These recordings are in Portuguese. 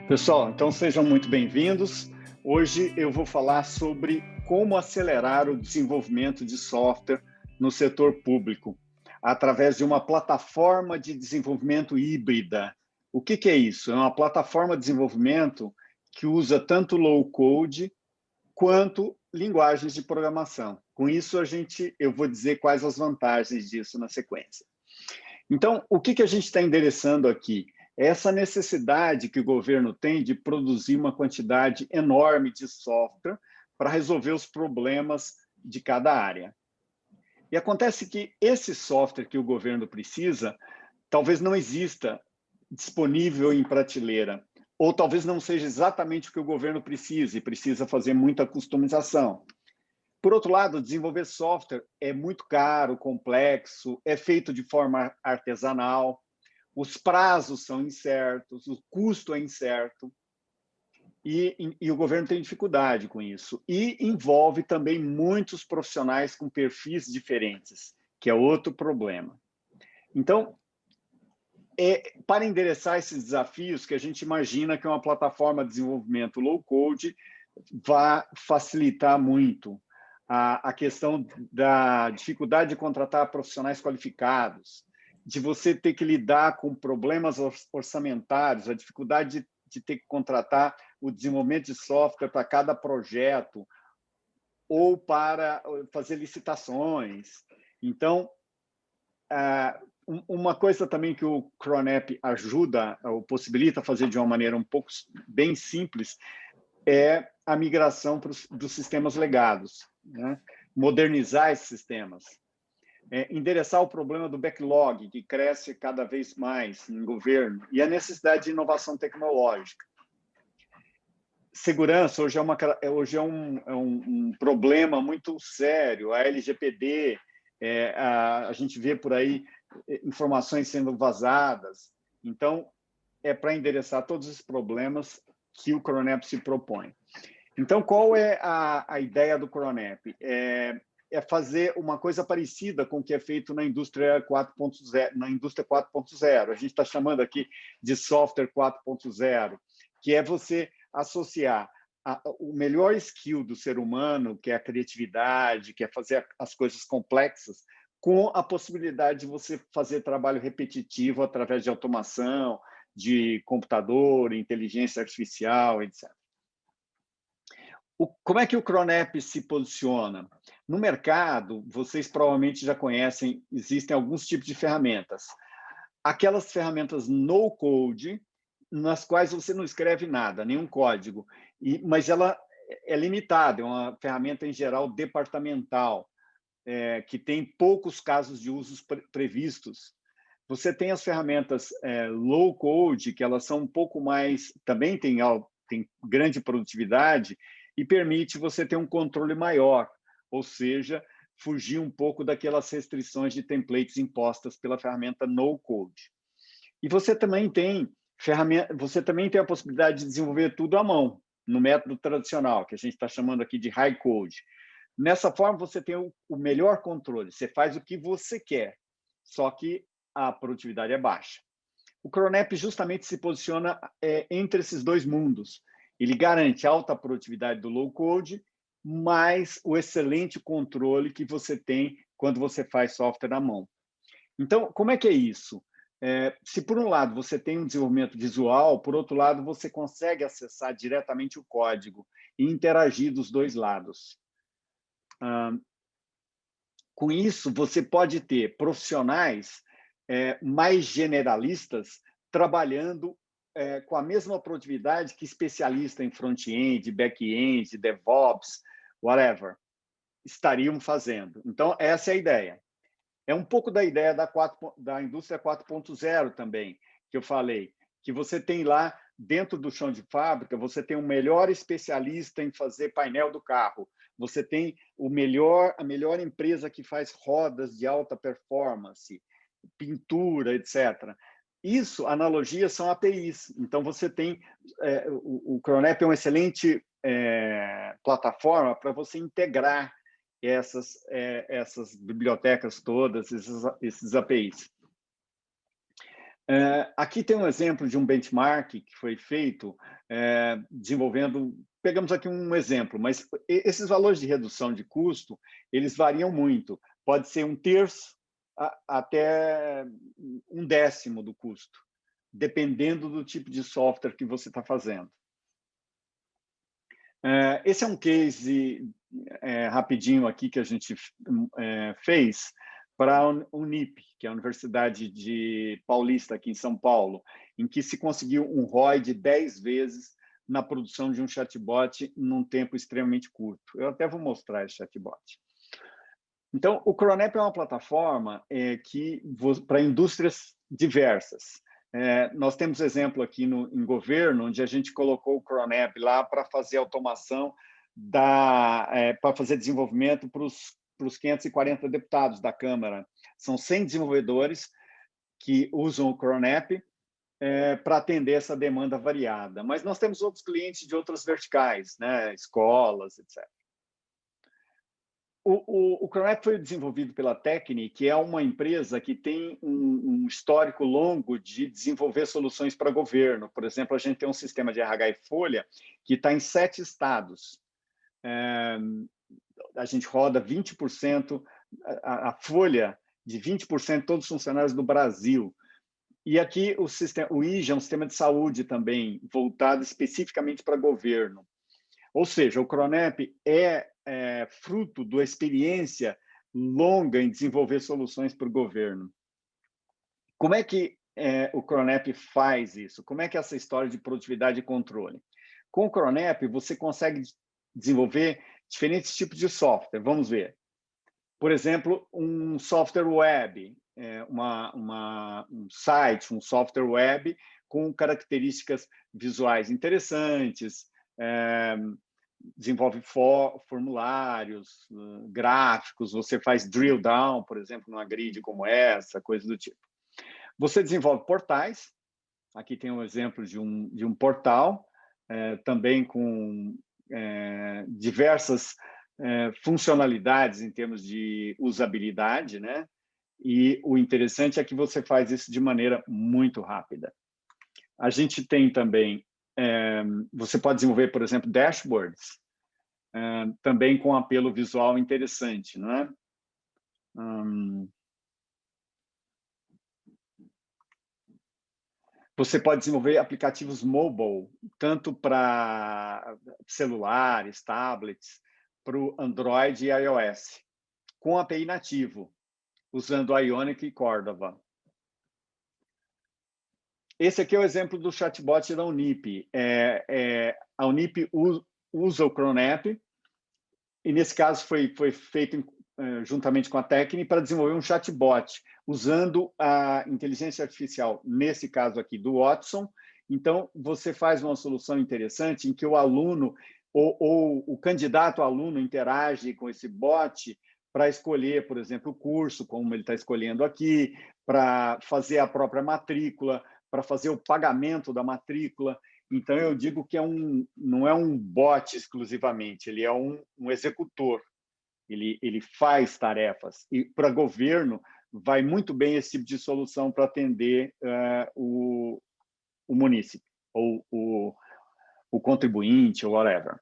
Pessoal, então sejam muito bem-vindos. Hoje eu vou falar sobre como acelerar o desenvolvimento de software no setor público, através de uma plataforma de desenvolvimento híbrida. O que é isso? É uma plataforma de desenvolvimento que usa tanto low-code quanto linguagens de programação. Com isso, eu vou dizer quais as vantagens disso na sequência. Então, o que a gente está endereçando aqui? É essa necessidade que o governo tem de produzir uma quantidade enorme de software para resolver os problemas de cada área. E acontece que esse software que o governo precisa, talvez não exista disponível em prateleira, ou talvez não seja exatamente o que o governo precisa fazer muita customização. Por outro lado, desenvolver software é muito caro, complexo, é feito de forma artesanal, os prazos são incertos, o custo é incerto, e o governo tem dificuldade com isso. E envolve também muitos profissionais com perfis diferentes, que é outro problema. Então, para endereçar esses desafios que a gente imagina que uma plataforma de desenvolvimento low-code vai facilitar muito a questão da dificuldade de contratar profissionais qualificados, de você ter que lidar com problemas orçamentários, a dificuldade de ter que contratar o desenvolvimento de software para cada projeto ou para fazer licitações. Então, uma coisa também que o Cronep ajuda ou possibilita fazer de uma maneira um pouco bem simples é a migração dos sistemas legados, né? Modernizar esses sistemas, endereçar o problema do backlog, que cresce cada vez mais no governo, e a necessidade de inovação tecnológica. Segurança hoje é um problema muito sério. A LGPD, a gente vê por aí informações sendo vazadas. Então, é para endereçar todos esses problemas que o Cronep se propõe. Então, qual é a ideia do Cronep? É fazer uma coisa parecida com o que é feito na indústria 4.0. Na indústria 4.0, a gente está chamando aqui de software 4.0, que é você associar o melhor skill do ser humano, que é a criatividade, que é fazer as coisas complexas, com a possibilidade de você fazer trabalho repetitivo através de automação, de computador, inteligência artificial, etc. Como é que o Cronep se posiciona? No mercado, vocês provavelmente já conhecem, existem alguns tipos de ferramentas. Aquelas ferramentas no-code, nas quais você não escreve nada, nenhum código, mas ela é limitada, é uma ferramenta, em geral, departamental, que tem poucos casos de usos previstos. Você tem as ferramentas low-code, que elas são um pouco mais, também tem grande produtividade, e permite você ter um controle maior, ou seja, fugir um pouco daquelas restrições de templates impostas pela ferramenta no-code. E você também tem a possibilidade de desenvolver tudo à mão, no método tradicional, que a gente está chamando aqui de high code. Nessa forma, você tem o melhor controle, você faz o que você quer, só que a produtividade é baixa. O Cronep justamente se posiciona entre esses dois mundos. Ele garante alta produtividade do low-code, mais o excelente controle que você tem quando você faz software à mão. Então, como é que é isso? Se por um lado você tem um desenvolvimento visual, por outro lado você consegue acessar diretamente o código e interagir dos dois lados. Com isso, você pode ter profissionais mais generalistas trabalhando com a mesma produtividade que especialistas em front-end, back-end, DevOps, whatever, estariam fazendo. Então, essa é a ideia. É um pouco da ideia da indústria 4.0 também, que eu falei, que você tem lá, dentro do chão de fábrica, você tem o melhor especialista em fazer painel do carro, você tem a melhor empresa que faz rodas de alta performance, pintura, etc. Isso, analogias são APIs. Então, você tem... o Cronep é uma excelente plataforma para você integrar essas bibliotecas todas, esses APIs. Aqui tem um exemplo de um benchmark que foi feito desenvolvendo. Pegamos aqui um exemplo, mas esses valores de redução de custo, eles variam muito. Pode ser 1/3 até 1/10 do custo, dependendo do tipo de software que você está fazendo. Esse é um case rapidinho aqui que a gente fez para a Unip, que é a Universidade de Paulista, aqui em São Paulo, em que se conseguiu um ROI de 10 vezes na produção de um chatbot num tempo extremamente curto. Eu até vou mostrar esse chatbot. Então, o Cronep é uma plataforma que para indústrias diversas. Nós temos exemplo aqui em governo, onde a gente colocou o Cronep lá para fazer automação, para fazer desenvolvimento para os 540 deputados da Câmara. São 100 desenvolvedores que usam o Cronep para atender essa demanda variada. Mas nós temos outros clientes de outras verticais, né? Escolas, etc. O Cronep foi desenvolvido pela Tecni, que é uma empresa que tem um histórico longo de desenvolver soluções para governo. Por exemplo, a gente tem um sistema de RH e folha que está em 7 estados. A gente roda 20%, a folha de 20% de todos os funcionários do Brasil. E aqui o IJA é um sistema de saúde também, voltado especificamente para governo. Ou seja, o Cronep é fruto da experiência longa em desenvolver soluções para o governo. Como é que o Cronep faz isso? Como é que é essa história de produtividade e controle? Com o Cronep, você consegue desenvolver diferentes tipos de software. Vamos ver. Por exemplo, um software web, um site, um software web com características visuais interessantes, desenvolve formulários, gráficos, você faz drill down, por exemplo, numa grid como essa, coisa do tipo. Você desenvolve portais, aqui tem um exemplo de um portal, também com diversas funcionalidades em termos de usabilidade, né? E o interessante é que você faz isso de maneira muito rápida. A gente tem também, você pode desenvolver, por exemplo, dashboards, também com apelo visual interessante, não é? Você pode desenvolver aplicativos mobile, tanto para celulares, tablets, para o Android e iOS, com API nativo, usando Ionic e Cordova. Esse aqui é o exemplo do chatbot da Unip. A Unip usa o Cronep, e nesse caso foi feito juntamente com a Tecni para desenvolver um chatbot, usando a inteligência artificial, nesse caso aqui do Watson. Então, você faz uma solução interessante em que o aluno ou o candidato aluno interage com esse bot para escolher, por exemplo, o curso, como ele está escolhendo aqui, para fazer a própria matrícula, para fazer o pagamento da matrícula. Então, eu digo que não é um bot exclusivamente, ele é um executor. Ele faz tarefas. E para governo, vai muito bem esse tipo de solução para atender o munícipe, ou o contribuinte, ou whatever.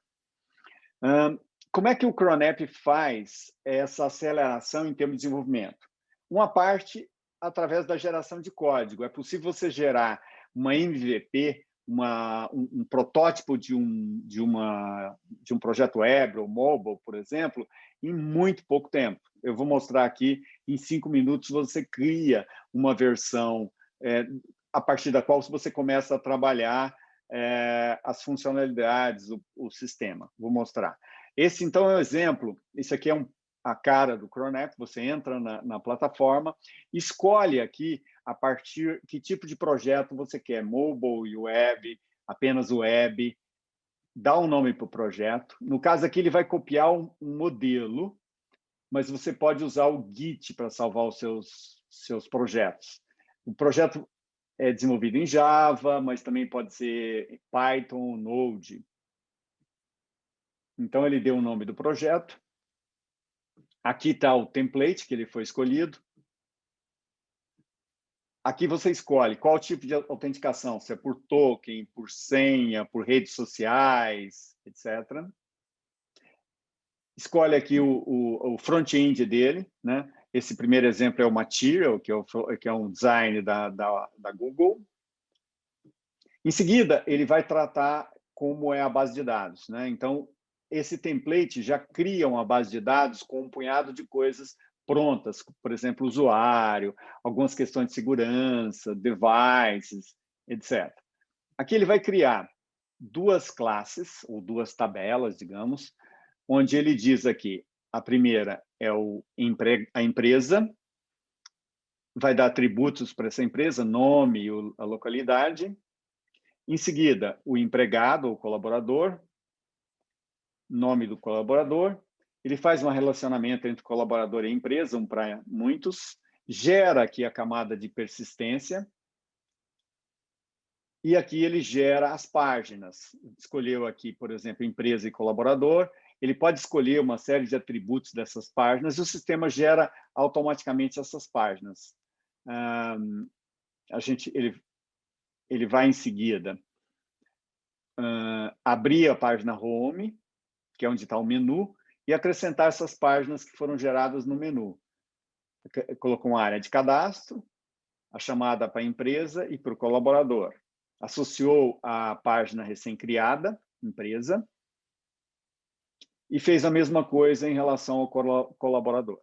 Como é que o Cronep faz essa aceleração em termos de desenvolvimento? Uma parte através da geração de código. É possível você gerar uma MVP, um protótipo de um projeto web ou mobile, por exemplo, em muito pouco tempo. Eu vou mostrar aqui, em 5 minutos, você cria uma versão a partir da qual você começa a trabalhar as funcionalidades, o sistema. Vou mostrar. Esse, então, é um exemplo. Esse aqui é a cara do Cronep. Você entra na plataforma, escolhe aqui a partir que tipo de projeto você quer, mobile, web, apenas web, dá um nome para o projeto. No caso aqui, ele vai copiar um modelo, mas você pode usar o Git para salvar os seus projetos. O projeto é desenvolvido em Java, mas também pode ser Python, Node. Então, ele deu o nome do projeto. Aqui está o template que ele foi escolhido. Aqui você escolhe qual tipo de autenticação, se é por token, por senha, por redes sociais, etc. Escolhe aqui o front-end dele, né? Esse primeiro exemplo é o Material, que é um design da Google. Em seguida, ele vai tratar como é a base de dados, né? Então, esse template já cria uma base de dados com um punhado de coisas prontas, por exemplo, usuário, algumas questões de segurança, devices, etc. Aqui ele vai criar duas classes, ou duas tabelas, digamos, onde ele diz aqui, a primeira é a empresa, vai dar atributos para essa empresa, nome e a localidade. Em seguida, o empregado ou colaborador, nome do colaborador. Ele faz um relacionamento entre colaborador e empresa, um para muitos, gera aqui a camada de persistência, e aqui ele gera as páginas. Escolheu aqui, por exemplo, empresa e colaborador. Ele pode escolher uma série de atributos dessas páginas e o sistema gera automaticamente essas páginas. Ele vai em seguida abrir a página Home, que é onde está o menu, e acrescentar essas páginas que foram geradas no menu. Colocou uma área de cadastro, a chamada para a empresa e para o colaborador. Associou a página recém-criada, empresa, e fez a mesma coisa em relação ao colaborador.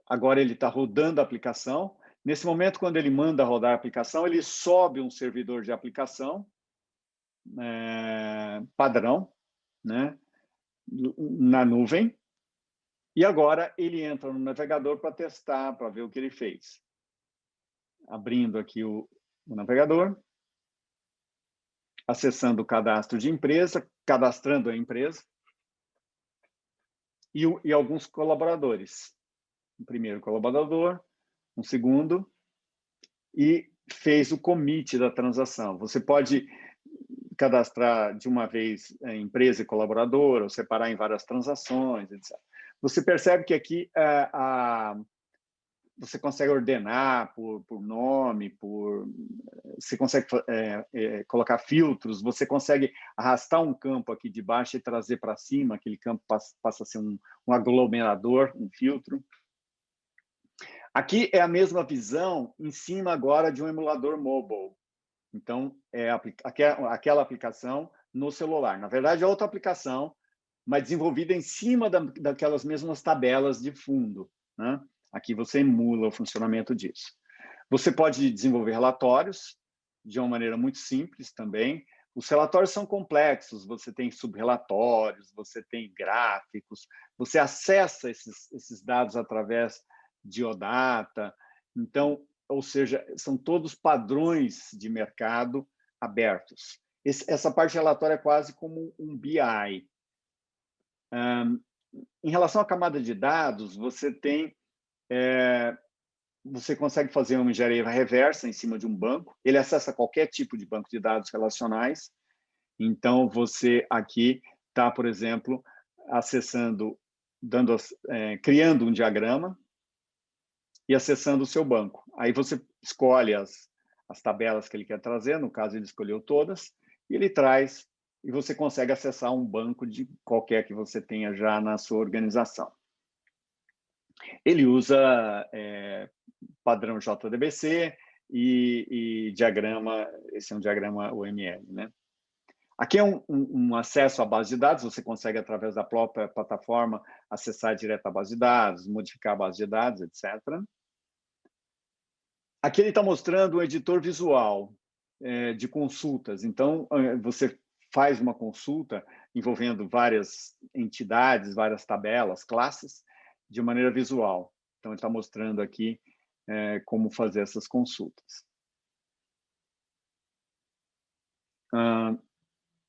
Agora ele está rodando a aplicação. Nesse momento, quando ele manda rodar a aplicação, ele sobe um servidor de aplicação padrão, né, na nuvem, e agora ele entra no navegador para testar, para ver o que ele fez. Abrindo aqui o navegador, acessando o cadastro de empresa, cadastrando a empresa, e alguns colaboradores. Um primeiro colaborador, um segundo, e fez o commit da transação. Você pode cadastrar de uma vez empresa e colaborador, ou separar em várias transações, etc. Você percebe que aqui você consegue ordenar por nome, você consegue colocar filtros, você consegue arrastar um campo aqui de baixo e trazer para cima, aquele campo passa a ser um aglomerador, um filtro. Aqui é a mesma visão em cima agora de um emulador mobile. Então, é aquela aplicação no celular. Na verdade, é outra aplicação, mas desenvolvida em cima daquelas mesmas tabelas de fundo, né? Aqui você emula o funcionamento disso. Você pode desenvolver relatórios de uma maneira muito simples também. Os relatórios são complexos, você tem subrelatórios, você tem gráficos, você acessa esses dados através de OData. Então, ou seja, são todos padrões de mercado abertos. Essa parte de relatório é quase como um BI. Em relação à camada de dados, você consegue fazer uma engenharia reversa em cima de um banco. Ele acessa qualquer tipo de banco de dados relacionais. Então, você aqui está, por exemplo, acessando, criando um diagrama e acessando o seu banco. Aí você escolhe as tabelas que ele quer trazer, no caso ele escolheu todas, e ele traz, e você consegue acessar um banco de qualquer que você tenha já na sua organização. Ele usa padrão JDBC e diagrama, esse é um diagrama UML, né? Aqui é um acesso à base de dados, você consegue, através da própria plataforma, acessar direto à base de dados, modificar a base de dados, etc. Aqui ele está mostrando um editor visual de consultas. Então, você faz uma consulta envolvendo várias entidades, várias tabelas, classes, de maneira visual. Então, ele está mostrando aqui como fazer essas consultas.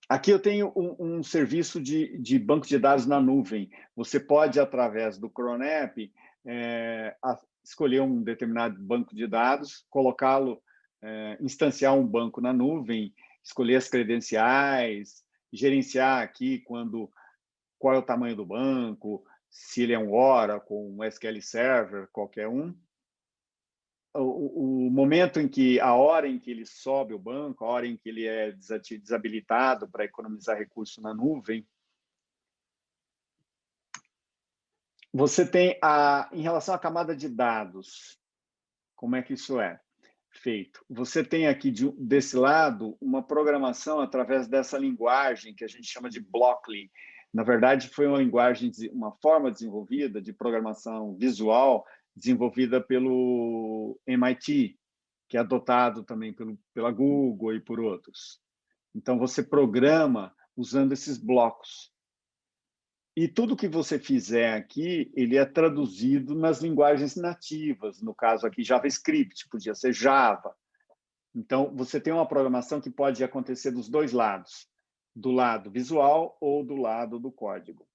Aqui eu tenho um serviço de banco de dados na nuvem. Você pode, através do Cronep, escolher um determinado banco de dados, colocá-lo, instanciar um banco na nuvem, escolher as credenciais, gerenciar aqui qual é o tamanho do banco, se ele é um Oracle, um SQL Server, qualquer um. o momento em que, a hora em que ele sobe o banco, a hora em que ele é desabilitado para economizar recurso na nuvem, você tem em relação à camada de dados, como é que isso é feito? Você tem aqui desse lado uma programação através dessa linguagem que a gente chama de Blockly. Na verdade, foi uma linguagem, uma forma desenvolvida de programação visual desenvolvida pelo MIT, que é adotado também pela Google e por outros. Então, você programa usando esses blocos. E tudo que você fizer aqui, ele é traduzido nas linguagens nativas, no caso aqui JavaScript, podia ser Java. Então, você tem uma programação que pode acontecer dos dois lados, do lado visual ou do lado do código.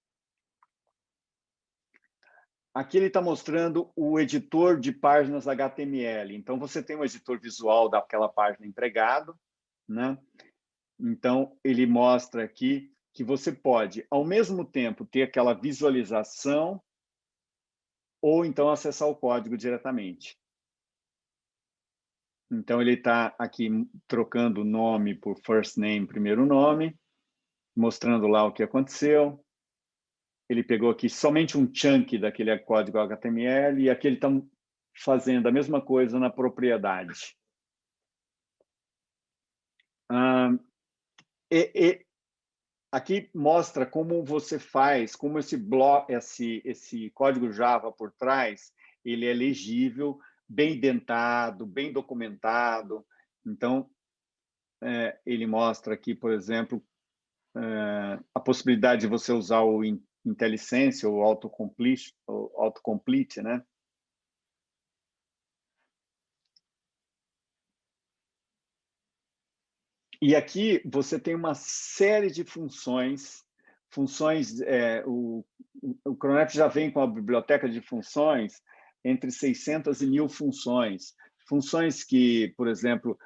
Aqui ele está mostrando o editor de páginas HTML. Então, você tem um editor visual daquela página empregado, né? Então, ele mostra aqui que você pode, ao mesmo tempo, ter aquela visualização ou então acessar o código diretamente. Então, ele está aqui trocando o nome por first name, primeiro nome, mostrando lá o que aconteceu. Ele pegou aqui somente um chunk daquele código HTML e aqui ele está fazendo a mesma coisa na propriedade. Aqui mostra como você faz, como esse código Java por trás, ele é legível, bem indentado, bem documentado. Então, ele mostra aqui, por exemplo, a possibilidade de você usar o IntelliSense ou autocomplete, né? E aqui você tem uma série de funções. O Cronep já vem com a biblioteca de funções entre 600 e 1.000 funções. Funções que, por exemplo,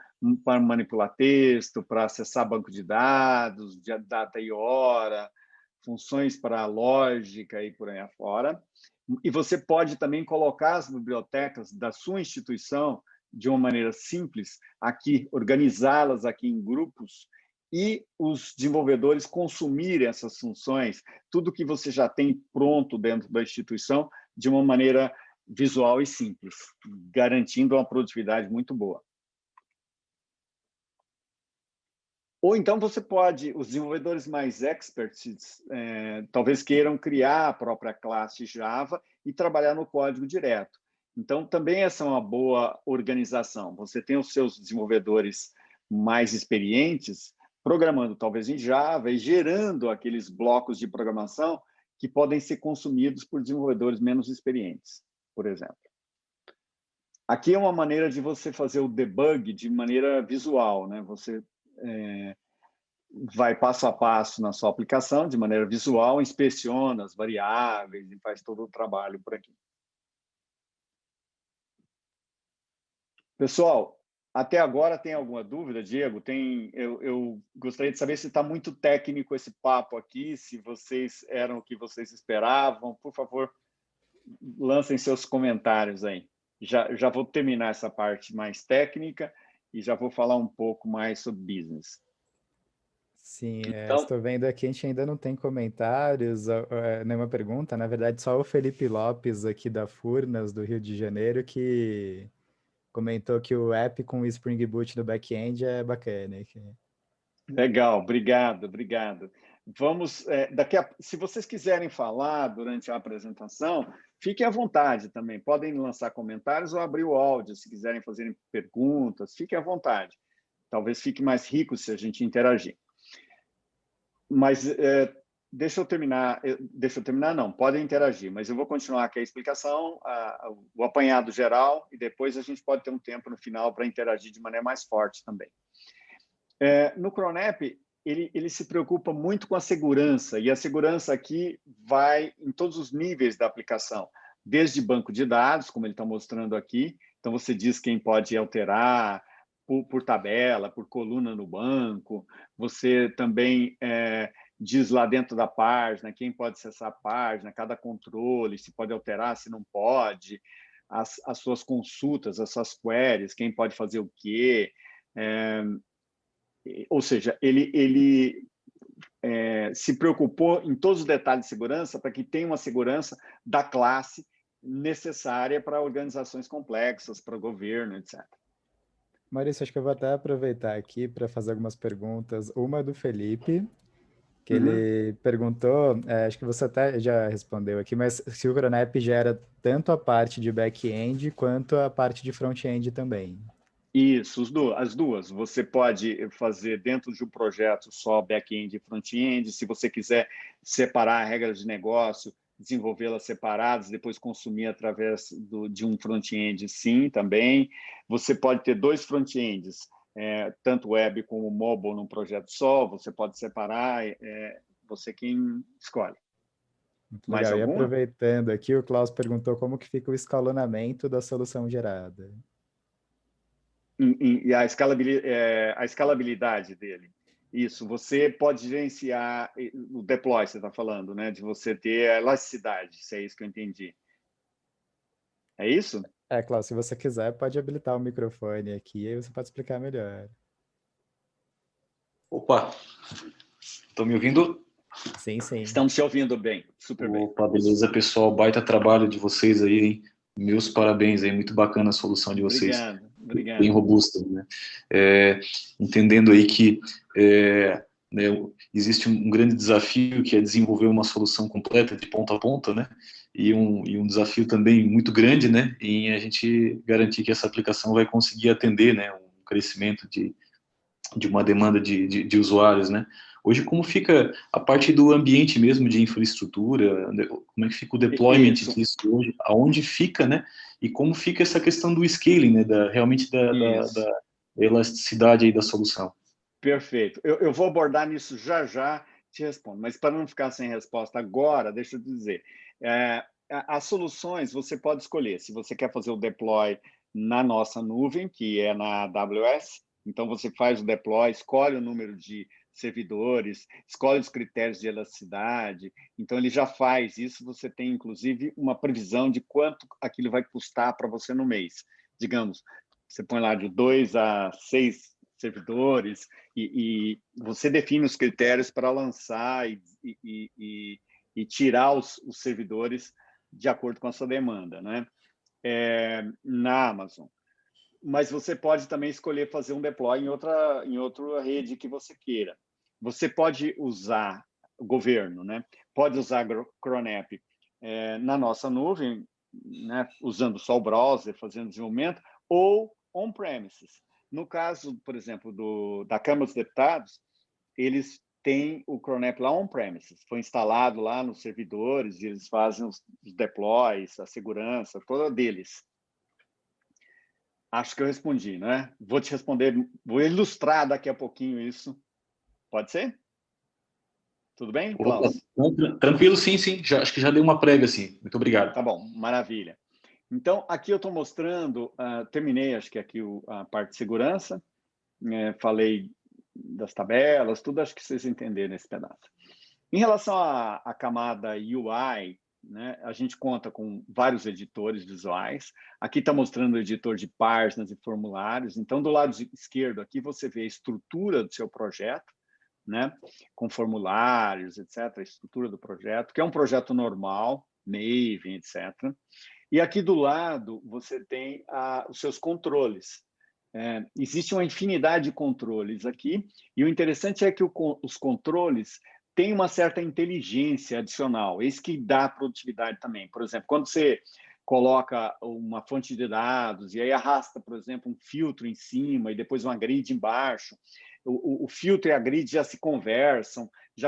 para manipular texto, para acessar banco de dados, de data e hora, funções para lógica e por aí afora. E você pode também colocar as bibliotecas da sua instituição de uma maneira simples, aqui, organizá-las aqui em grupos e os desenvolvedores consumirem essas funções, tudo que você já tem pronto dentro da instituição, de uma maneira visual e simples, garantindo uma produtividade muito boa. Ou então você pode, os desenvolvedores mais experts, talvez queiram criar a própria classe Java e trabalhar no código direto. Então, também essa é uma boa organização. Você tem os seus desenvolvedores mais experientes programando talvez em Java e gerando aqueles blocos de programação que podem ser consumidos por desenvolvedores menos experientes, por exemplo. Aqui é uma maneira de você fazer o debug de maneira visual, né? Você vai passo a passo na sua aplicação, de maneira visual, inspeciona as variáveis e faz todo o trabalho por aqui. Pessoal, até agora tem alguma dúvida, Diego? Eu gostaria de saber se está muito técnico esse papo aqui, se vocês eram o que vocês esperavam. Por favor, lancem seus comentários aí. Já vou terminar essa parte mais técnica e já vou falar um pouco mais sobre business. Sim, Então, estou vendo aqui, a gente ainda não tem comentários, nenhuma pergunta. Na verdade, só o Felipe Lopes, aqui da Furnas, do Rio de Janeiro, que comentou que o app com o Spring Boot no back-end é bacana. legal, obrigado. Vamos, se vocês quiserem falar durante a apresentação, fiquem à vontade também. Podem lançar comentários ou abrir o áudio, se quiserem fazer perguntas, fiquem à vontade. Talvez fique mais rico se a gente interagir. Mas deixa eu terminar não, podem interagir, mas eu vou continuar aqui a explicação, o apanhado geral, e depois a gente pode ter um tempo no final para interagir de maneira mais forte também. No Cronep, ele se preocupa muito com a segurança, e a segurança aqui vai em todos os níveis da aplicação, desde banco de dados, como ele está mostrando aqui, então você diz quem pode alterar por tabela, por coluna no banco, você também diz lá dentro da página quem pode acessar a página, cada controle, se pode alterar, se não pode. as suas consultas, as suas queries, quem pode fazer o quê. Ou seja, ele se preocupou em todos os detalhes de segurança para que tenha uma segurança da classe necessária para organizações complexas, para o governo, etc. Maurício, acho que eu vou até aproveitar aqui para fazer algumas perguntas. Uma do Felipe, que ele perguntou, acho que você até já respondeu aqui, mas se o Cronep gera tanto a parte de back-end quanto a parte de front-end também. Isso, as duas. Você pode fazer dentro de um projeto só back-end e front-end. Se você quiser separar regras de negócio, desenvolvê-las separadas, depois consumir através de um front-end, sim, também. Você pode ter dois front-ends, tanto web como mobile, num projeto só. Você pode separar, você quem escolhe. Muito Mais legal. E alguma? aproveitando aqui, o Klaus perguntou como que fica o escalonamento da solução gerada. E a escalabilidade dele. Isso, você pode gerenciar o deploy, você está falando, né? De você ter a elasticidade, se é isso que eu entendi. É isso? Klaus, se você quiser, pode habilitar o microfone aqui e aí você pode explicar melhor. Opa, estão me ouvindo? Sim, sim. Estamos te ouvindo bem, super bem. Opa, beleza, pessoal. Baita trabalho de vocês aí, hein? Meus parabéns aí, muito bacana a solução de vocês. Obrigado. Bem robusta, né? Entendendo aí que né, existe um grande desafio que é desenvolver uma solução completa de ponta a ponta, né? E um desafio também muito grande, né? Em a gente garantir que essa aplicação vai conseguir atender, né? Um crescimento de uma demanda de usuários, né? Hoje, como fica a parte do ambiente mesmo de infraestrutura, como é que fica o deployment disso hoje, aonde fica, né? E como fica essa questão do scaling, né? Realmente da elasticidade aí da solução. Perfeito. Eu vou abordar nisso já, te respondo. Mas para não ficar sem resposta agora, deixa eu dizer. As soluções você pode escolher. Se você quer fazer o deploy na nossa nuvem, que é na AWS, então você faz o deploy, escolhe o número de servidores, escolhe os critérios de elasticidade. Então, ele já faz isso. Você tem, inclusive, uma previsão de quanto aquilo vai custar para você no mês. Digamos, você põe lá de 2 a 6 servidores e você define os critérios para lançar e tirar os servidores de acordo com a sua demanda, né? Na Amazon. Mas você pode também escolher fazer um deploy em outra rede que você queira. Você pode usar o governo, né? Pode usar Cronep na nossa nuvem, né? Usando só o browser, fazendo desenvolvimento, ou on-premises. No caso, por exemplo, da Câmara dos Deputados, eles têm o Cronep lá on-premises. Foi instalado lá nos servidores e eles fazem os deploys, a segurança toda deles. Acho que eu respondi, né? Vou te responder, vou ilustrar daqui a pouquinho isso. Pode ser? Tudo bem, Klaus? Tranquilo, sim. Acho que já dei uma prévia, sim. Muito obrigado. Tá bom, maravilha. Então, aqui eu estou mostrando, terminei, acho que aqui a parte de segurança, falei das tabelas, tudo, acho que vocês entenderam esse pedaço. Em relação à camada UI, né, a gente conta com vários editores visuais. Aqui está mostrando o editor de páginas e formulários. Então, do lado esquerdo, aqui você vê a estrutura do seu projeto, né, com formulários, etc., a estrutura do projeto, que é um projeto normal, Maven, etc. E aqui do lado, você tem os seus controles. Existe uma infinidade de controles aqui, e o interessante é que os controles tem uma certa inteligência adicional, isso que dá produtividade também. Por exemplo, quando você coloca uma fonte de dados e aí arrasta, por exemplo, um filtro em cima e depois uma grid embaixo, o filtro e a grid já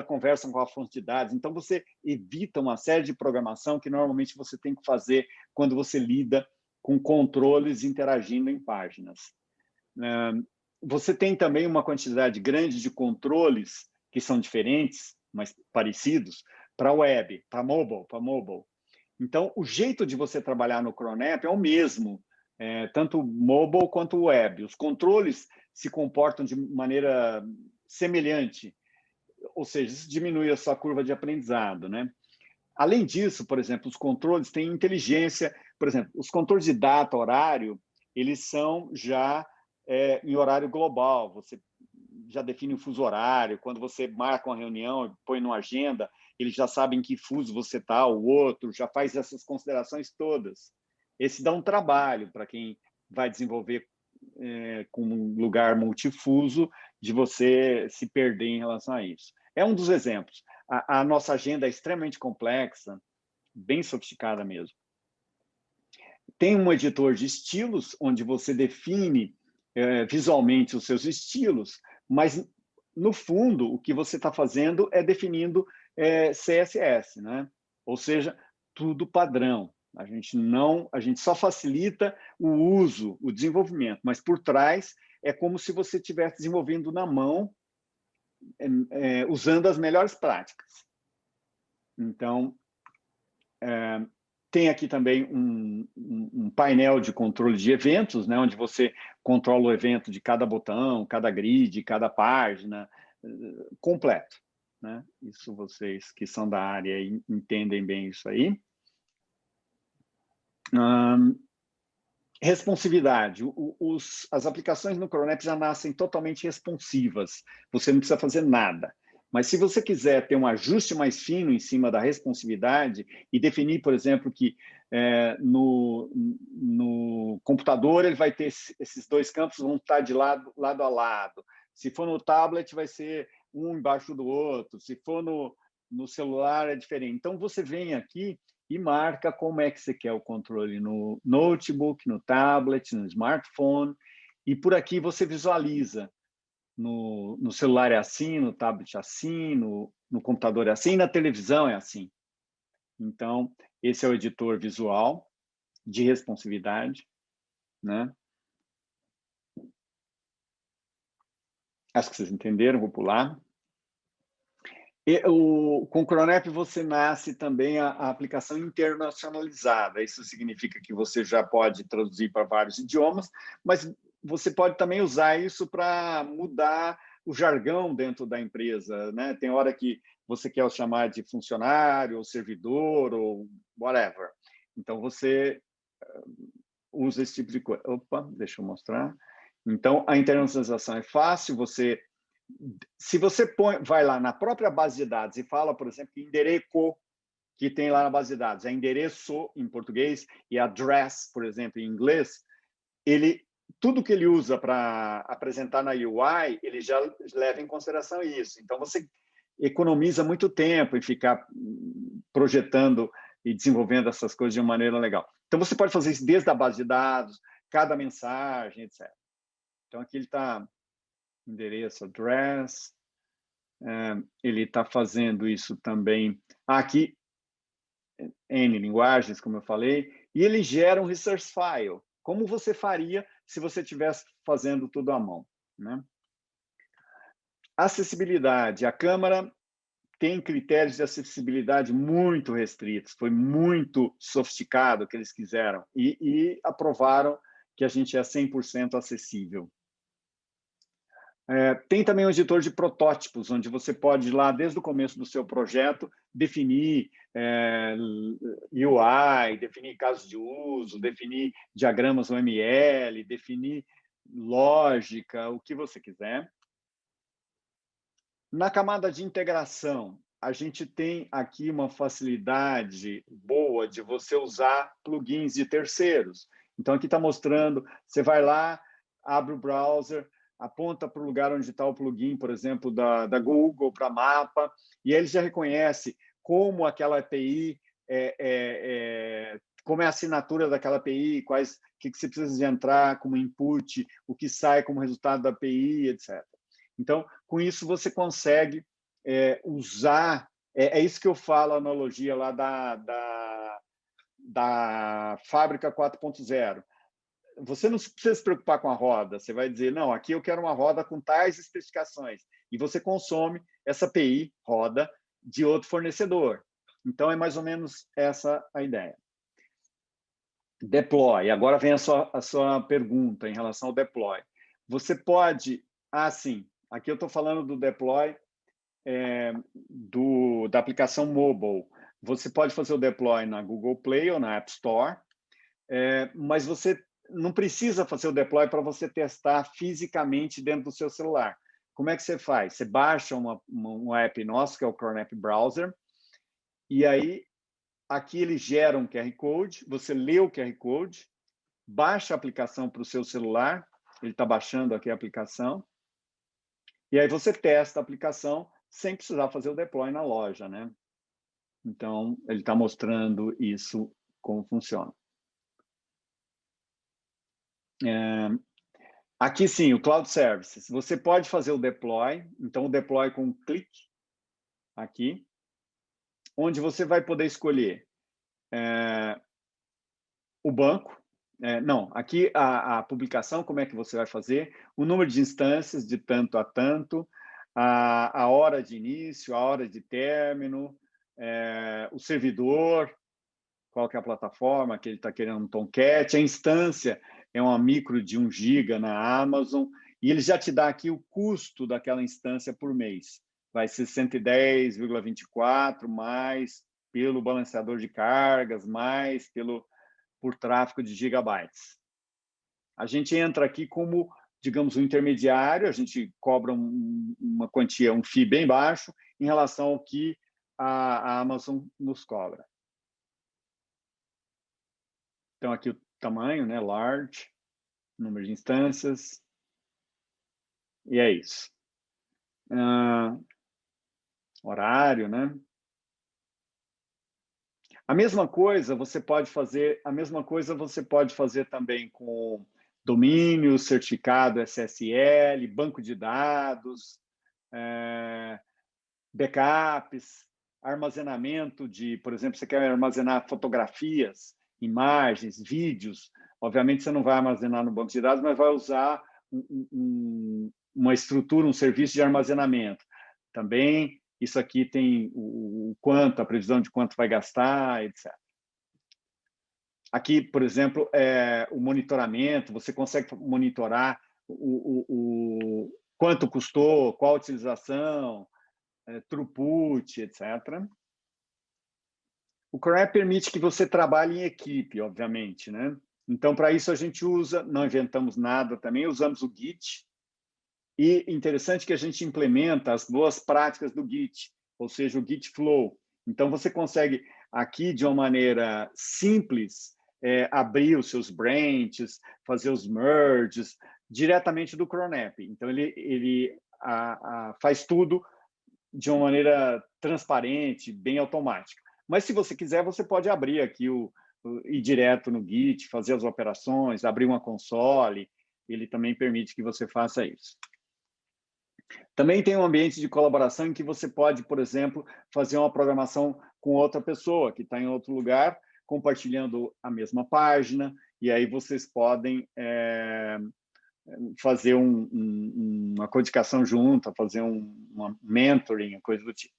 conversam com a fonte de dados. Então, você evita uma série de programação que normalmente você tem que fazer quando você lida com controles interagindo em páginas. Você tem também uma quantidade grande de controles que são diferentes, mas parecidos, para web, para mobile. Então, o jeito de você trabalhar no Cronep é o mesmo, tanto mobile quanto web. Os controles se comportam de maneira semelhante, ou seja, isso diminui a sua curva de aprendizado, né? Além disso, por exemplo, os controles têm inteligência por exemplo, os contores de data, horário, eles são já em horário global. Você já define o fuso horário. Quando você marca uma reunião, põe numa agenda, eles já sabem em que fuso você está, o outro, já faz essas considerações todas. Esse dá um trabalho para quem vai desenvolver com um lugar multifuso, de você se perder em relação a isso. É um dos exemplos. A nossa agenda é extremamente complexa, bem sofisticada mesmo. Tem um editor de estilos, onde você define visualmente os seus estilos, mas, no fundo, o que você está fazendo é definindo CSS, né? Ou seja, tudo padrão. A gente só facilita o uso, o desenvolvimento, mas por trás é como se você estivesse desenvolvendo na mão, usando as melhores práticas. Então, tem aqui também um painel de controle de eventos, né, onde você controla o evento de cada botão, cada grid, cada página, completo. Né? Isso vocês que são da área entendem bem isso aí. Responsividade. As aplicações no Cronep já nascem totalmente responsivas. Você não precisa fazer nada. Mas se você quiser ter um ajuste mais fino em cima da responsividade e definir, por exemplo, que no computador ele vai ter esses dois campos, vão estar de lado a lado. Se for no tablet, vai ser um embaixo do outro. Se for no celular, é diferente. Então, você vem aqui e marca como é que você quer o controle no notebook, no tablet, no smartphone. E por aqui você visualiza. No celular é assim, no tablet é assim, no computador é assim, na televisão é assim. Então, esse é o editor visual de responsividade, né? Acho que vocês entenderam, vou pular. Com o Cronep você nasce também a aplicação internacionalizada. Isso significa que você já pode traduzir para vários idiomas, mas você pode também usar isso para mudar o jargão dentro da empresa, né? Tem hora que você quer chamar de funcionário, ou servidor, ou whatever. Então, você usa esse tipo de coisa. Opa, deixa eu mostrar. Então, a internacionalização é fácil. Se você vai lá na própria base de dados e fala, por exemplo, que endereço que tem lá na base de dados é endereço em português e address, por exemplo, em inglês, tudo que ele usa para apresentar na UI, ele já leva em consideração isso. Então, você economiza muito tempo em ficar projetando e desenvolvendo essas coisas de uma maneira legal. Então, você pode fazer isso desde a base de dados, cada mensagem, etc. Então, aqui ele está endereço, address. Ele está fazendo isso também. Aqui, N linguagens, como eu falei. E ele gera um resource file, como você faria se você estivesse fazendo tudo à mão, né? Acessibilidade. A Câmara tem critérios de acessibilidade muito restritos. Foi muito sofisticado o que eles quiseram. E aprovaram que a gente é 100% acessível. Tem também um editor de protótipos, onde você pode ir lá, desde o começo do seu projeto, definir UI, definir casos de uso, definir diagramas UML, definir lógica, o que você quiser. Na camada de integração, a gente tem aqui uma facilidade boa de você usar plugins de terceiros. Então, aqui está mostrando, você vai lá, abre o browser, aponta para o lugar onde está o plugin, por exemplo, da Google, para mapa, e ele já reconhece como aquela API, como é a assinatura daquela API, o que você precisa de entrar como input, o que sai como resultado da API, etc. Então, com isso, você consegue usar... É isso que eu falo, a analogia lá da fábrica 4.0. Você não precisa se preocupar com a roda. Você vai dizer, não, aqui eu quero uma roda com tais especificações. E você consome essa API, roda, de outro fornecedor. Então, é mais ou menos essa a ideia. Deploy. Agora vem a sua pergunta em relação ao deploy. Você pode... sim. Aqui eu estou falando do deploy da aplicação mobile. Você pode fazer o deploy na Google Play ou na App Store. mas você não precisa fazer o deploy para você testar fisicamente dentro do seu celular. Como é que você faz? Você baixa um app nosso, que é o Cronap Browser, e aí aqui ele gera um QR Code, você lê o QR Code, baixa a aplicação para o seu celular, ele está baixando aqui a aplicação, e aí você testa a aplicação sem precisar fazer o deploy na loja, né? Então, ele está mostrando isso, como funciona. Aqui sim, o Cloud Services. Você pode fazer o deploy, então o deploy com um clique aqui, onde você vai poder escolher o banco. Não, aqui a publicação, como é que você vai fazer, o número de instâncias de tanto a tanto, a hora de início, a hora de término, o servidor, qual que é a plataforma que ele está querendo um Tomcat, a instância é uma micro de 1 GB na Amazon, e ele já te dá aqui o custo daquela instância por mês. Vai ser 110,24 mais pelo balanceador de cargas, mais por tráfego de gigabytes. A gente entra aqui como, digamos, um intermediário, a gente cobra uma quantia, um fee bem baixo, em relação ao que a Amazon nos cobra. Então, aqui o tamanho, né? Large, número de instâncias. E é isso. Horário, né? A mesma coisa você pode fazer também com domínio, certificado SSL, banco de dados, backups, armazenamento de, por exemplo, você quer armazenar fotografias, imagens, vídeos. Obviamente, você não vai armazenar no banco de dados, mas vai usar uma estrutura, um serviço de armazenamento. Também, isso aqui tem o quanto, a previsão de quanto vai gastar, etc. Aqui, por exemplo, o monitoramento, você consegue monitorar o quanto custou, qual a utilização, throughput, etc. O Cronap permite que você trabalhe em equipe, obviamente, né? Então, para isso a gente usa, não inventamos nada também, usamos o Git. E interessante que a gente implementa as boas práticas do Git, ou seja, o Git Flow. Então, você consegue aqui, de uma maneira simples, abrir os seus branches, fazer os merges diretamente do Cronap. Então, ele faz tudo de uma maneira transparente, bem automática. Mas, se você quiser, você pode abrir aqui, ir direto no Git, fazer as operações, abrir uma console, ele também permite que você faça isso. Também tem um ambiente de colaboração em que você pode, por exemplo, fazer uma programação com outra pessoa que está em outro lugar, compartilhando a mesma página, e aí vocês podem fazer uma codificação junta, fazer uma mentoring, coisa do tipo.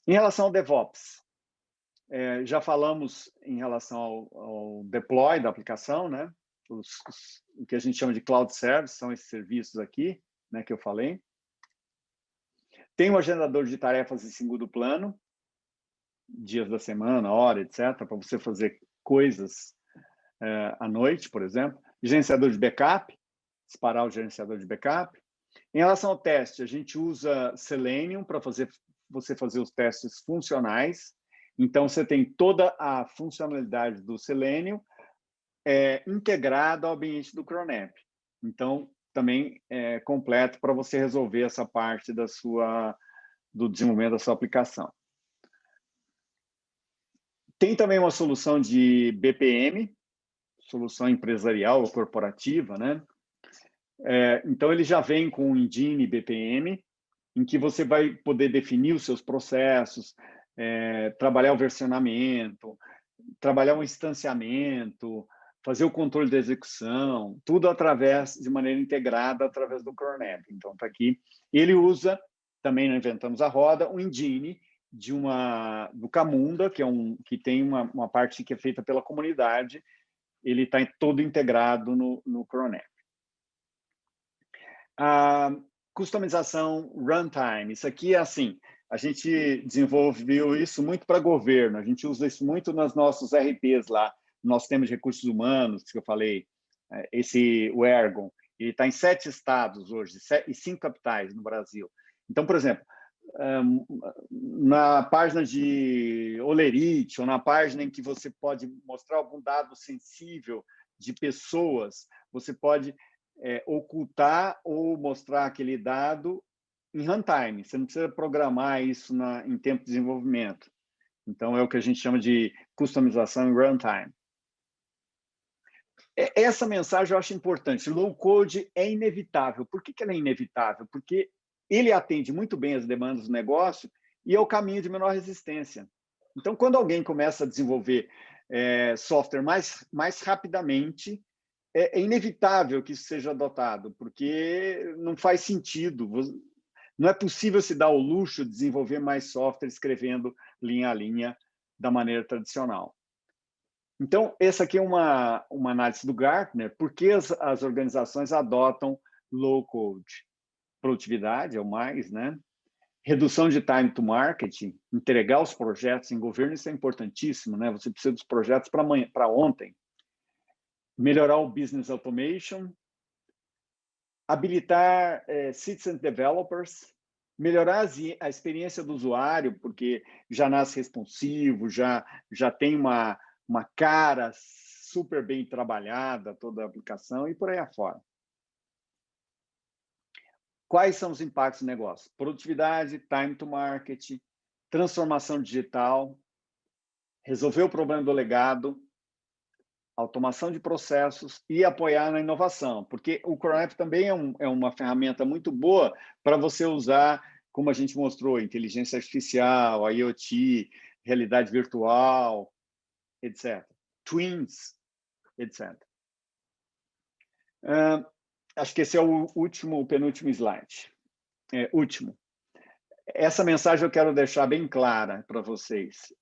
Em relação ao DevOps, já falamos em relação ao deploy da aplicação, né? O que a gente chama de Cloud Service, são esses serviços aqui, né, que eu falei. Tem um agendador de tarefas em segundo plano, dias da semana, hora, etc., para você fazer coisas à noite, por exemplo. Gerenciador de backup, disparar o gerenciador de backup. Em relação ao teste, a gente usa Selenium para você fazer os testes funcionais. Então, você tem toda a funcionalidade do Selenium integrada ao ambiente do Cronap. Então, também é completo para você resolver essa parte do desenvolvimento da sua aplicação. Tem também uma solução de BPM, solução empresarial ou corporativa, né? Então, ele já vem com o engine BPM, em que você vai poder definir os seus processos, trabalhar o versionamento, trabalhar o instanciamento, fazer o controle da execução, tudo de maneira integrada através do Cronap. Então, está aqui. Ele usa, também não inventamos a roda, um engine do Camunda, que tem uma parte que é feita pela comunidade. Ele está todo integrado no Cronap. A customização runtime. Isso aqui é assim, a gente desenvolveu isso muito para governo, a gente usa isso muito nos nossos RPs lá, nosso tema de recursos humanos, que eu falei, o Ergon, ele está em 7 estados hoje, e 5 capitais no Brasil. Então, por exemplo, na página de Olerite, ou na página em que você pode mostrar algum dado sensível de pessoas, você pode ocultar ou mostrar aquele dado em runtime. Você não precisa programar isso em tempo de desenvolvimento. Então, é o que a gente chama de customização em runtime. Essa mensagem eu acho importante. Low code é inevitável. Por que ela é inevitável? Porque ele atende muito bem as demandas do negócio e é o caminho de menor resistência. Então, quando alguém começa a desenvolver software mais rapidamente, é inevitável que isso seja adotado, porque não faz sentido. Não é possível se dar o luxo de desenvolver mais software escrevendo linha a linha da maneira tradicional. Então, essa aqui é uma análise do Gartner, por que as organizações adotam low code. Produtividade é o mais, né? Redução de time to market, entregar os projetos em governo, isso é importantíssimo, né? Você precisa dos projetos para ontem. Melhorar o business automation, habilitar citizen developers, melhorar a experiência do usuário, porque já nasce responsivo, já tem uma cara super bem trabalhada, toda a aplicação, e por aí afora. Quais são os impactos do negócio? Produtividade, time to market, transformação digital, resolver o problema do legado, automação de processos e apoiar na inovação, porque o Cronep também é uma ferramenta muito boa para você usar, como a gente mostrou, inteligência artificial, IoT, realidade virtual, etc. Twins, etc. Acho que esse é o penúltimo slide. Último. Essa mensagem eu quero deixar bem clara para vocês.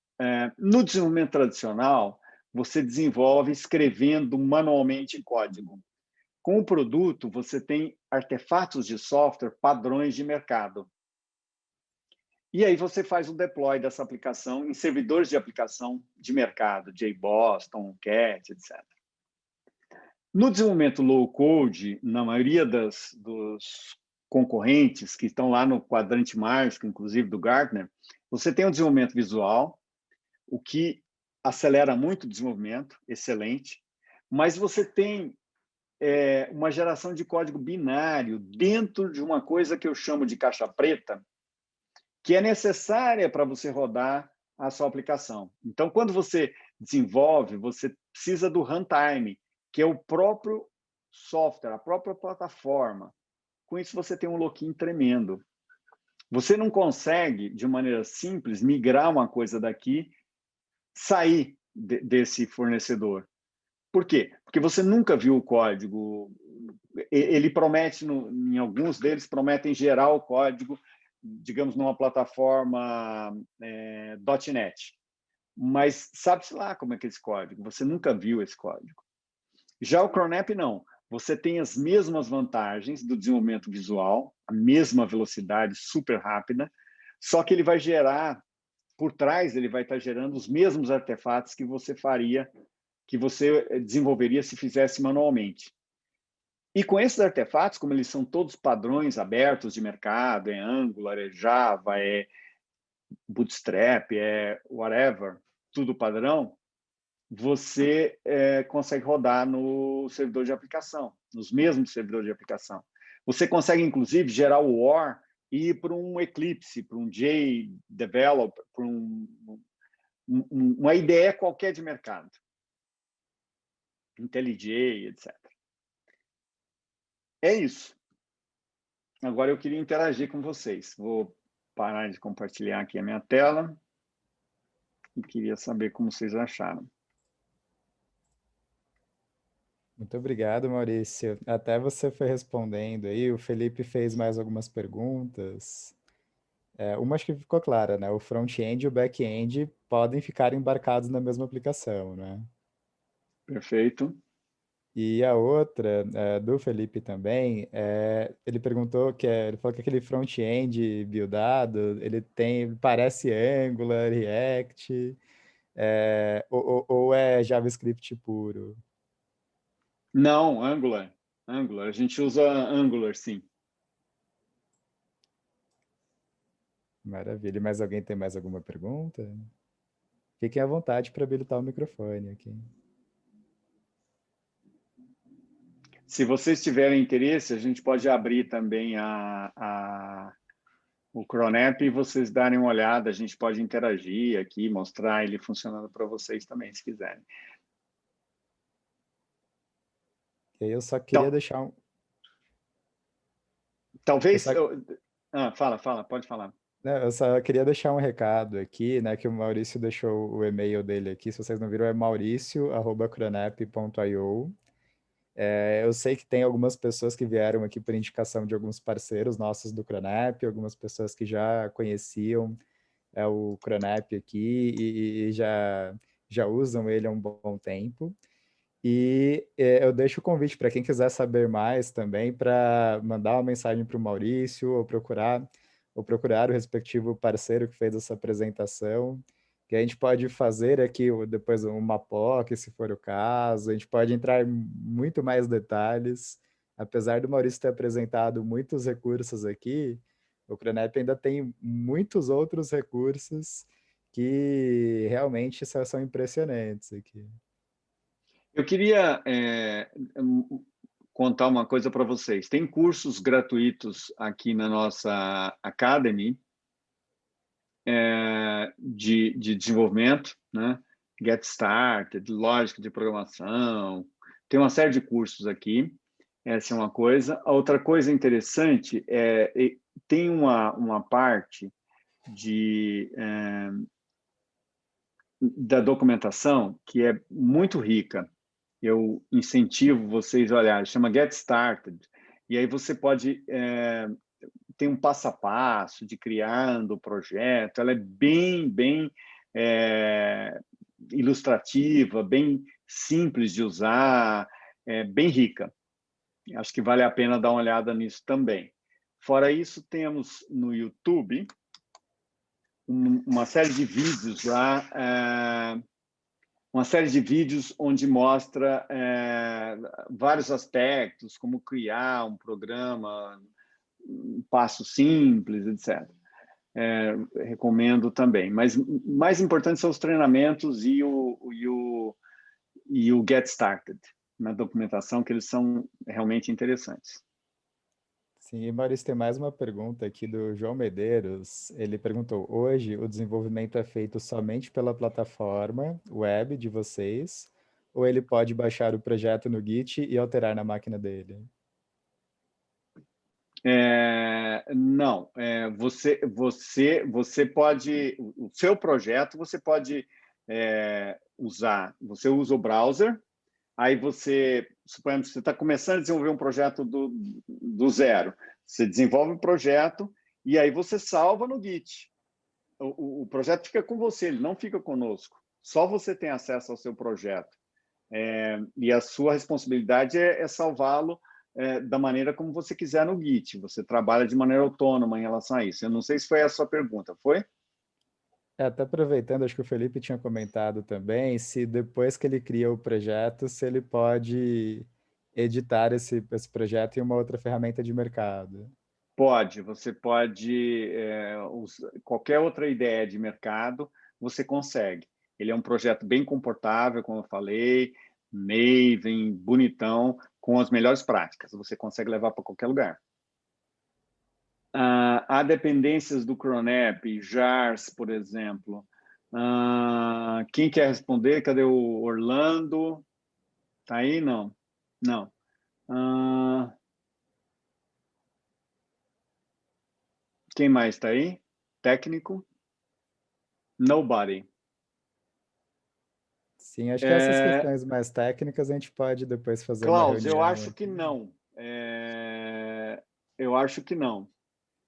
No desenvolvimento tradicional, você desenvolve escrevendo manualmente em código. Com o produto, você tem artefatos de software, padrões de mercado. E aí você faz um deploy dessa aplicação em servidores de aplicação de mercado, JBoss, Tomcat, etc. No desenvolvimento low-code, na maioria dos concorrentes que estão lá no quadrante mágico, inclusive do Gartner, você tem um desenvolvimento visual, o que acelera muito o desenvolvimento, excelente, mas você tem uma geração de código binário dentro de uma coisa que eu chamo de caixa preta, que é necessária para você rodar a sua aplicação. Então, quando você desenvolve, você precisa do runtime, que é o próprio software, a própria plataforma. Com isso, você tem um lock-in tremendo. Você não consegue, de maneira simples, migrar uma coisa daqui, sair desse fornecedor. Por quê? Porque você nunca viu o código. Ele promete, em alguns deles, prometem gerar o código, digamos, numa plataforma .NET. Mas sabe-se lá como é que é esse código. Você nunca viu esse código. Já o Cronep, não. Você tem as mesmas vantagens do desenvolvimento visual, a mesma velocidade super rápida, só que ele vai gerar, por trás, ele vai estar gerando os mesmos artefatos que você faria, que você desenvolveria se fizesse manualmente. E com esses artefatos, como eles são todos padrões abertos de mercado, é Angular, é Java, é Bootstrap, é whatever, tudo padrão, você consegue rodar no servidor de aplicação, nos mesmos servidores de aplicação. Você consegue, inclusive, gerar o OR e ir para um Eclipse, para um JDevelop, para uma IDE qualquer de mercado. IntelliJ, etc. É isso. Agora eu queria interagir com vocês. Vou parar de compartilhar aqui a minha tela e queria saber como vocês acharam. Muito obrigado, Maurício. Até você foi respondendo aí, o Felipe fez mais algumas perguntas. Uma acho que ficou clara, né? O front-end e o back-end podem ficar embarcados na mesma aplicação, né? Perfeito. E a outra, do Felipe também, ele perguntou ele falou que aquele front-end buildado, ele parece Angular, React. Ou é JavaScript puro? Não, Angular. Angular. A gente usa Angular, sim. Maravilha. Mas alguém tem mais alguma pergunta? Fiquem à vontade para habilitar o microfone aqui. Se vocês tiverem interesse, a gente pode abrir também o Cronep e vocês darem uma olhada. A gente pode interagir aqui, mostrar ele funcionando para vocês também, se quiserem. E aí eu só queria Então, deixar um... talvez... só... fala, pode falar. Eu só queria deixar um recado aqui, né, que o Maurício deixou o e-mail dele aqui, se vocês não viram, é mauricio@cronep.io. Eu sei que tem algumas pessoas que vieram aqui por indicação de alguns parceiros nossos do Cronep, algumas pessoas que já conheciam o Cronep aqui e já usam ele há um bom tempo. E eu deixo o convite para quem quiser saber mais também, para mandar uma mensagem para o Maurício ou procurar o respectivo parceiro que fez essa apresentação, que a gente pode fazer aqui depois uma POC, se for o caso, a gente pode entrar em muito mais detalhes. Apesar do Maurício ter apresentado muitos recursos aqui, o Cronep ainda tem muitos outros recursos que realmente são impressionantes aqui. Eu queria contar uma coisa para vocês. Tem cursos gratuitos aqui na nossa Academy de desenvolvimento, né? Get Started, lógica de programação. Tem uma série de cursos aqui. Essa é uma coisa. A outra coisa interessante tem uma parte da documentação que é muito rica. Eu incentivo vocês a olhar, chama Get Started, e aí você pode ter um passo a passo de criando o projeto, ela é bem ilustrativa, bem simples de usar, bem rica. Acho que vale a pena dar uma olhada nisso também. Fora isso, temos no YouTube uma série de vídeos lá, uma série de vídeos onde mostra vários aspectos, como criar um programa, um passo simples, etc. Recomendo também. Mas mais importante são os treinamentos e o Get Started na documentação, que eles são realmente interessantes. Sim, e Maurício, tem mais uma pergunta aqui do João Medeiros. Ele perguntou: hoje o desenvolvimento é feito somente pela plataforma web de vocês, ou ele pode baixar o projeto no Git e alterar na máquina dele? Não, você pode, o seu projeto você pode usar, você usa o browser, aí suponhamos que você está começando a desenvolver um projeto do zero, você desenvolve o projeto e aí você salva no Git. O projeto fica com você, ele não fica conosco, só você tem acesso ao seu projeto. E a sua responsabilidade é salvá-lo da maneira como você quiser no Git. Você trabalha de maneira autônoma em relação a isso. Eu não sei se foi a sua pergunta, foi? Até aproveitando, acho que o Felipe tinha comentado também, se depois que ele cria o projeto, se ele pode editar esse projeto em uma outra ferramenta de mercado. Pode, você pode, qualquer outra ideia de mercado, você consegue. Ele é um projeto bem comportável, como eu falei, Maven, bonitão, com as melhores práticas. Você consegue levar para qualquer lugar. Há dependências do Cronep, JARS, por exemplo. Quem quer responder? Cadê o Orlando? Tá aí? Não. Não. Quem mais está aí? Técnico? Nobody. Sim, acho que essas questões mais técnicas a gente pode depois fazer uma Klaus, reunião. eu acho que não. Eu acho que não.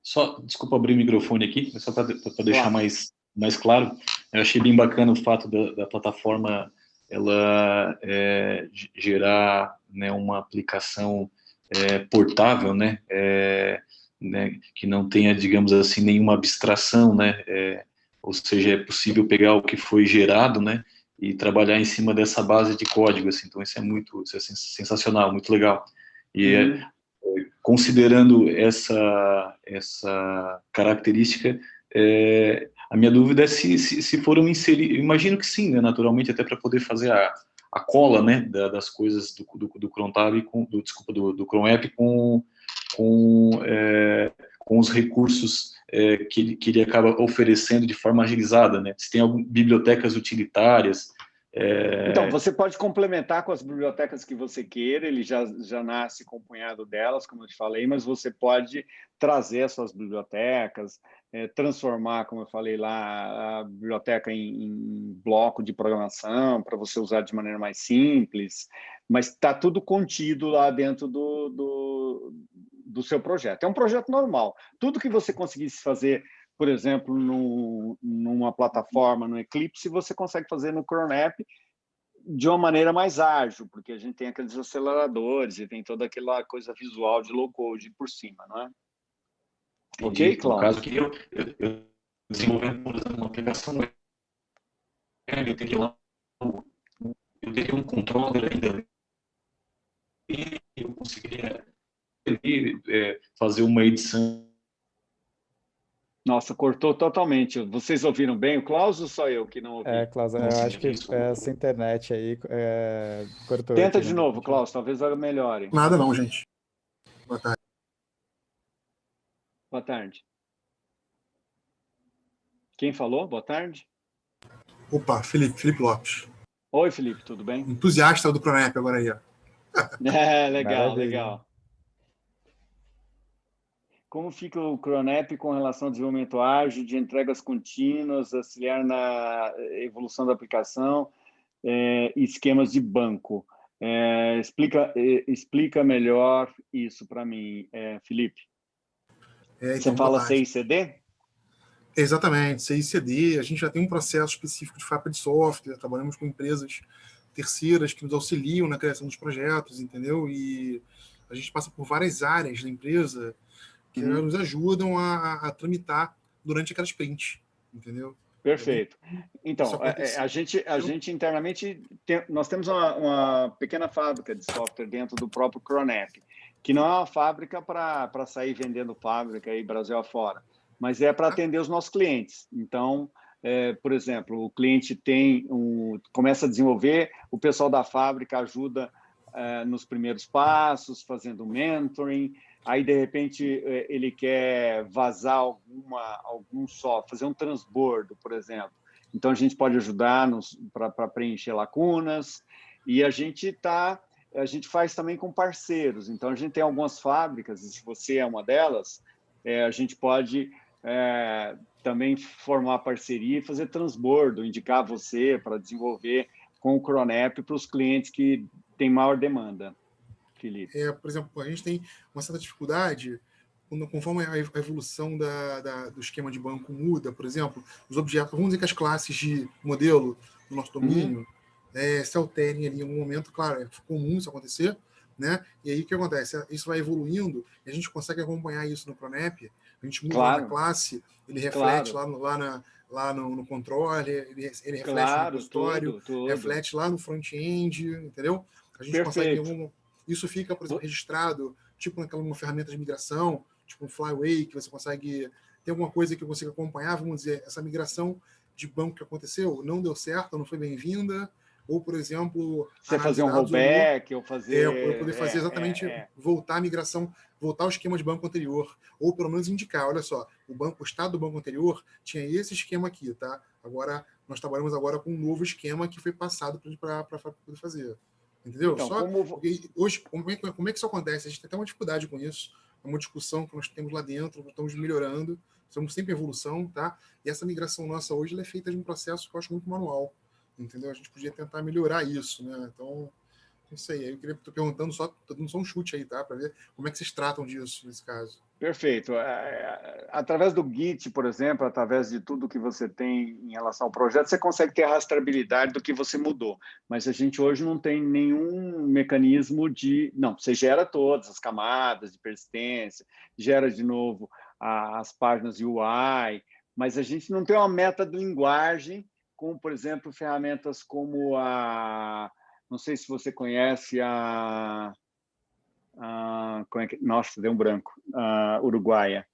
Só, desculpa abrir o microfone aqui, só para deixar Claro. mais claro. Eu achei bem bacana o fato da plataforma ela gerar, né, uma aplicação portável, né, que não tenha, digamos assim, nenhuma abstração, né, ou seja, é possível pegar o que foi gerado, né, e trabalhar em cima dessa base de código, assim. Então isso é sensacional, muito legal. E considerando essa característica, a minha dúvida é se foram inserir, imagino que sim, né, naturalmente, até para poder fazer a cola, né, das coisas do Crontab, do Cronep com os recursos que ele acaba oferecendo de forma agilizada, né? Se tem algumas bibliotecas utilitárias. Então, você pode complementar com as bibliotecas que você queira, ele já nasce com um punhado delas, como eu te falei, mas você pode trazer as suas bibliotecas, transformar, como eu falei lá, a biblioteca em bloco de programação, para você usar de maneira mais simples, mas está tudo contido lá dentro do seu projeto. É um projeto normal. Tudo que você conseguisse fazer, por exemplo, numa plataforma, no Eclipse, você consegue fazer no Cronep, de uma maneira mais ágil, porque a gente tem aqueles aceleradores e tem toda aquela coisa visual de low-code por cima, não é? Entendi. Ok, No Cláudio? caso que eu desenvolvendo, por exemplo, uma aplicação web, eu teria um controller ainda e eu conseguiria fazer uma edição. Nossa, cortou totalmente. Vocês ouviram bem o Klaus ou só eu que não ouvi? Klaus, eu acho que essa internet aí cortou Tenta aqui, de né? novo, Klaus, talvez ela melhore. Nada não, gente. Boa tarde. Boa tarde. Quem falou? Boa tarde. Opa, Felipe Lopes. Oi, Felipe, tudo bem? Entusiasta do Cronep agora aí, ó. Legal, Maravilha. legal. Como fica o Cronep com relação ao desenvolvimento ágil, de entregas contínuas, auxiliar na evolução da aplicação, esquemas de banco? Explica melhor isso para mim, Felipe. Então, você fala CI/CD? Exatamente, CI/CD. A gente já tem um processo específico de fábrica de software, trabalhamos com empresas terceiras que nos auxiliam na criação dos projetos, entendeu? E a gente passa por várias áreas da empresa que nos ajudam a tramitar durante aquela sprint, entendeu? Perfeito. Então, a gente internamente, nós temos uma pequena fábrica de software dentro do próprio Cronep, que não é uma fábrica para sair vendendo fábrica aí Brasil afora, mas é para atender os nossos clientes. Então, por exemplo, o cliente começa a desenvolver, o pessoal da fábrica ajuda nos primeiros passos, fazendo mentoring. Aí, de repente, ele quer vazar algum software, fazer um transbordo, por exemplo. Então, a gente pode ajudar para preencher lacunas. E a gente faz também com parceiros. Então, a gente tem algumas fábricas, e se você é uma delas, a gente pode também formar parceria e fazer transbordo, indicar você para desenvolver com o Cronep para os clientes que têm maior demanda. Felipe. Por exemplo, a gente tem uma certa dificuldade conforme a evolução do esquema de banco muda, por exemplo, os objetos, vamos dizer que as classes de modelo do nosso domínio se alterem ali em algum momento, claro, é comum isso acontecer, né? E aí o que acontece? Isso vai evoluindo e a gente consegue acompanhar isso no Cronep, a gente muda lá na classe, ele reflete lá no controller, ele reflete no repositório, tudo. reflete lá no front-end, entendeu? A gente consegue isso fica, por exemplo, registrado, tipo uma ferramenta de migração, tipo um Flyway, que você consegue... Tem alguma coisa que eu consigo acompanhar, vamos dizer, essa migração de banco que aconteceu, não deu certo, não foi bem-vinda, ou, por exemplo... Você fazer um rollback, ou fazer... eu poder fazer exatamente, voltar a migração, voltar ao esquema de banco anterior, ou pelo menos indicar, olha só, o estado do banco anterior tinha esse esquema aqui, tá? Agora, nós trabalhamos agora com um novo esquema que foi passado para poder fazer. Entendeu? Então, hoje, como é que isso acontece? A gente tem até uma dificuldade com isso, é uma discussão que nós temos lá dentro, estamos melhorando, estamos sempre em evolução, tá? E essa migração nossa hoje ela é feita de um processo que eu acho muito manual, entendeu? A gente podia tentar melhorar isso, né? Então, não sei, eu queria estar perguntando tô dando só um chute aí, tá? Para ver como é que vocês tratam disso nesse caso. Perfeito. Através do Git, por exemplo, através de tudo que você tem em relação ao projeto, você consegue ter a rastreabilidade do que você mudou. Mas a gente hoje não tem nenhum mecanismo de... Não, você gera todas as camadas de persistência, gera de novo as páginas UI, mas a gente não tem uma meta de linguagem, como, por exemplo, ferramentas como não sei se você conhece nossa, deu um branco. Uruguaia.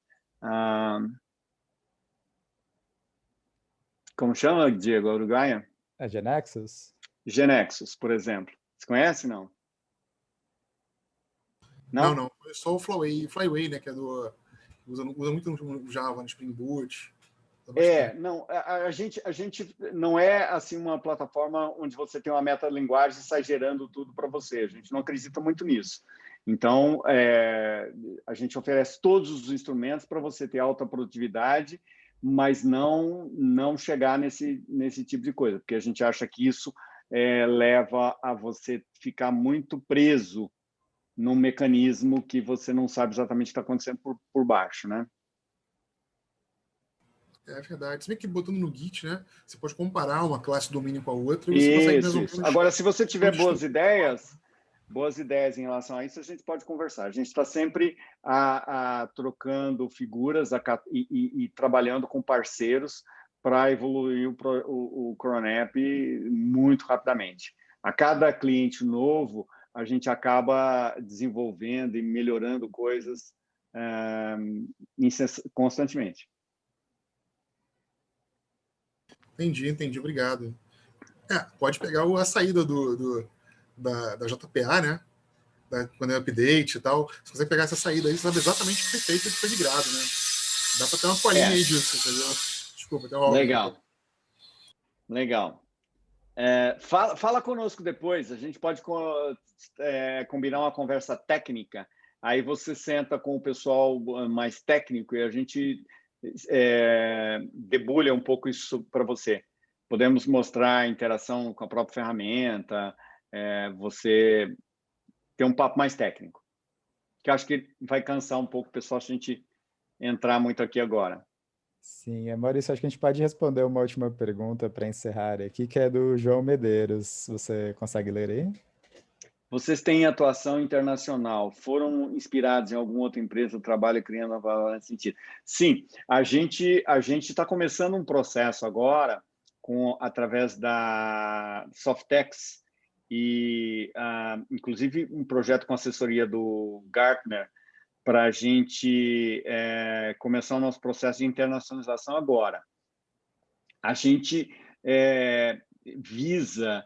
Como chama, Diego, a Uruguaia? A GeneXus? GeneXus, por exemplo. Você conhece, não? Não. É só o Flyway, né? Que é usa muito no Java, no Spring Boot. Não, a gente não é assim uma plataforma onde você tem uma meta-linguagem e sai gerando tudo para você. A gente não acredita muito nisso. Então, a gente oferece todos os instrumentos para você ter alta produtividade, mas não chegar nesse tipo de coisa, porque a gente acha que isso leva a você ficar muito preso num mecanismo que você não sabe exatamente o que está acontecendo por baixo, né? É verdade. Se bem que botando no Git, né? Você pode comparar uma classe domínio com a outra e você consegue resolver. Isso. Agora, se você tiver boas ideias em relação a isso, a gente pode conversar. A gente está sempre trocando figuras e trabalhando com parceiros para evoluir o Cronap muito rapidamente. A cada cliente novo, a gente acaba desenvolvendo e melhorando coisas constantemente. Entendi, obrigado. Pode pegar a saída da JPA, né? Quando é update e tal. Se você pegar essa saída aí, você sabe exatamente o que foi feito e o que foi migrado, né? Dá para ter uma colinha aí disso, entendeu? Desculpa, tem uma Legal. Fala conosco depois, a gente pode combinar uma conversa técnica, aí você senta com o pessoal mais técnico e a gente debulha um pouco isso para você. Podemos mostrar a interação com a própria ferramenta, você ter um papo mais técnico, que eu acho que vai cansar um pouco o pessoal se a gente entrar muito aqui agora. Sim, Maurício, acho que a gente pode responder uma última pergunta para encerrar aqui, que é do João Medeiros. Você consegue ler aí? Vocês têm atuação internacional? Foram inspirados em alguma outra empresa, trabalho criando valor nesse sentido? Sim, a gente está começando um processo agora, através da Softex, e inclusive um projeto com assessoria do Gartner, para a gente começar o nosso processo de internacionalização agora. A gente visa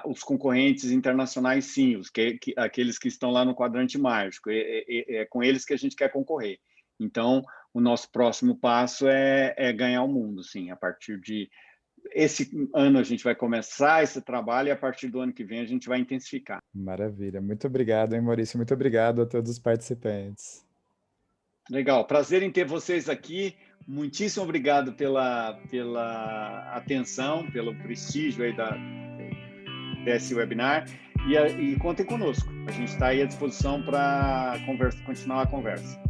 os concorrentes internacionais, sim, aqueles que estão lá no quadrante mágico, é com eles que a gente quer concorrer. Então, o nosso próximo passo é ganhar o mundo, sim. A partir de esse ano a gente vai começar esse trabalho e a partir do ano que vem a gente vai intensificar. Maravilha. Muito obrigado, hein, Maurício? Muito obrigado a todos os participantes. Legal. Prazer em ter vocês aqui. Muitíssimo obrigado pela atenção, pelo prestígio aí desse webinar e contem conosco. A gente está aí à disposição para continuar a conversa.